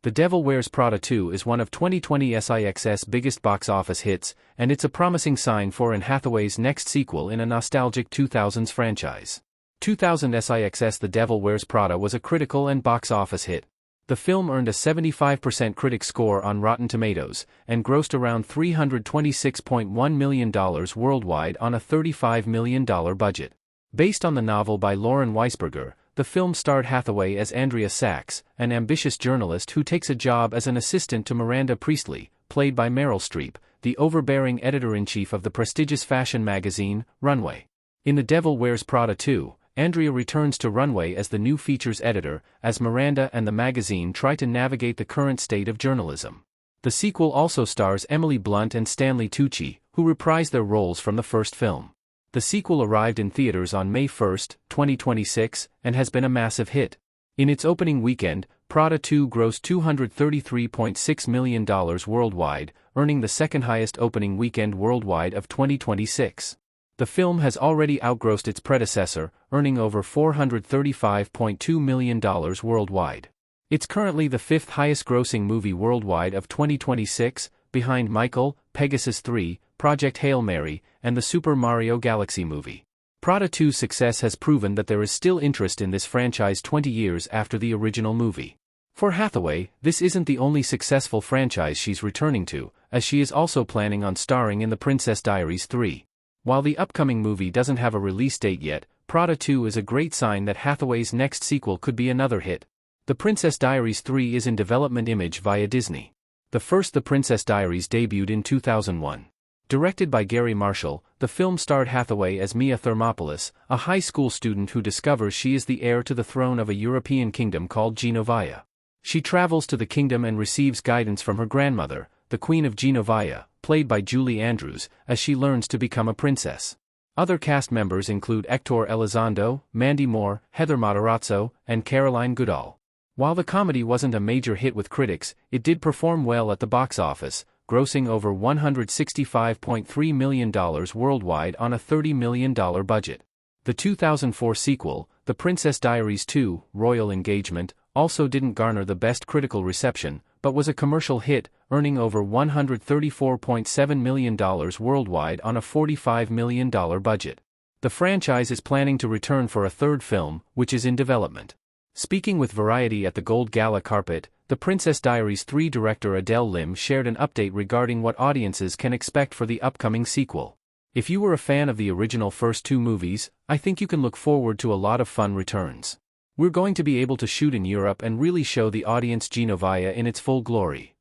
The Devil Wears Prada 2 is one of 2020 Sachs' biggest box office hits, and it's a promising sign for Anne Hathaway's next sequel in a nostalgic 2000s franchise. 2000 Sachs' The Devil Wears Prada was a critical and box office hit. The film earned a 75% critic score on Rotten Tomatoes, and grossed around $326.1 million worldwide on a $35 million budget. Based on the novel by Lauren Weisberger, the film starred Hathaway as Andrea Sachs, an ambitious journalist who takes a job as an assistant to Miranda Priestly, played by Meryl Streep, the overbearing editor-in-chief of the prestigious fashion magazine, Runway. In The Devil Wears Prada 2, Andrea returns to Runway as the new features editor, as Miranda and the magazine try to navigate the current state of journalism. The sequel also stars Emily Blunt and Stanley Tucci, who reprise their roles from the first film. The sequel arrived in theaters on May 1, 2026, and has been a massive hit. In its opening weekend, Prada 2 grossed $233.6 million worldwide, earning the second highest opening weekend worldwide of 2026. The film has already outgrossed its predecessor, earning over $435.2 million worldwide. It's currently the fifth highest-grossing movie worldwide of 2026, behind Michael, Pegasus 3, Project Hail Mary, and the Super Mario Galaxy movie. Prada 2's success has proven that there is still interest in this franchise 20 years after the original movie. For Hathaway, this isn't the only successful franchise she's returning to, as she is also planning on starring in the Princess Diaries 3. While the upcoming movie doesn't have a release date yet, Prada 2 is a great sign that Hathaway's next sequel could be another hit. The Princess Diaries 3 is in development via Disney. The Princess Diaries debuted in 2001. Directed by Gary Marshall, the film starred Hathaway as Mia Thermopolis, a high school student who discovers she is the heir to the throne of a European kingdom called Genovia. She travels to the kingdom and receives guidance from her grandmother, the Queen of Genovia, played by Julie Andrews, as she learns to become a princess. Other cast members include Hector Elizondo, Mandy Moore, Heather Matarazzo, and Caroline Goodall. While the comedy wasn't a major hit with critics, it did perform well at the box office, grossing over $165.3 million worldwide on a $30 million budget. The 2004 sequel, The Princess Diaries 2, Royal Engagement, also didn't garner the best critical reception, but was a commercial hit, earning over $134.7 million worldwide on a $45 million budget. The franchise is planning to return for a third film, which is in development. Speaking with Variety at the Gold Gala carpet, The Princess Diaries 3 director Adele Lim shared an update regarding what audiences can expect for the upcoming sequel. If you were a fan of the original first two movies, I think you can look forward to a lot of fun returns. We're going to be able to shoot in Europe and really show the audience Genovia in its full glory.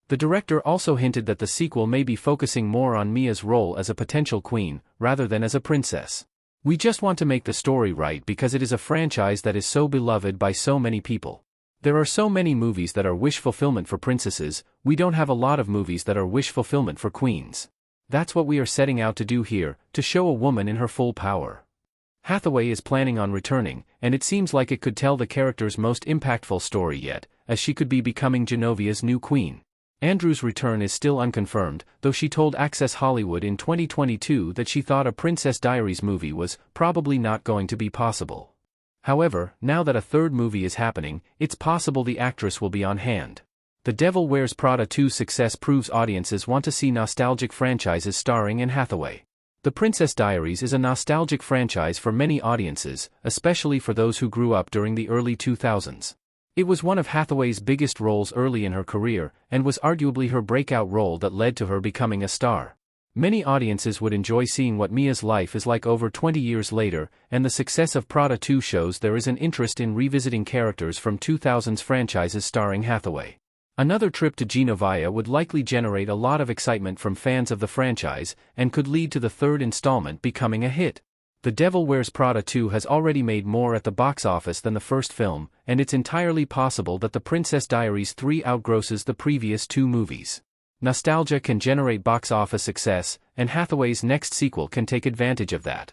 The director also hinted that the sequel may be focusing more on Mia's role as a potential queen, rather than as a princess. We just want to make the story right because it is a franchise that is so beloved by so many people. There are so many movies that are wish fulfillment for princesses, we don't have a lot of movies that are wish fulfillment for queens. That's what we are setting out to do here, to show a woman in her full power. Hathaway is planning on returning, and it seems like it could tell the character's most impactful story yet, as she could be becoming Genovia's new queen. Andrews' return is still unconfirmed, though she told Access Hollywood in 2022 that she thought a Princess Diaries movie was probably not going to be possible. However, now that a third movie is happening, it's possible the actress will be on hand. The Devil Wears Prada 2's success proves audiences want to see nostalgic franchises starring Anne Hathaway. The Princess Diaries is a nostalgic franchise for many audiences, especially for those who grew up during the early 2000s. It was one of Hathaway's biggest roles early in her career, and was arguably her breakout role that led to her becoming a star. Many audiences would enjoy seeing what Mia's life is like over 20 years later, and the success of Prada 2 shows there is an interest in revisiting characters from 2000s franchises starring Hathaway. Another trip to Genovia would likely generate a lot of excitement from fans of the franchise, and could lead to the third installment becoming a hit. The Devil Wears Prada 2 has already made more at the box office than the first film, and it's entirely possible that The Princess Diaries 3 outgrosses the previous two movies. Nostalgia can generate box office success, and Hathaway's next sequel can take advantage of that.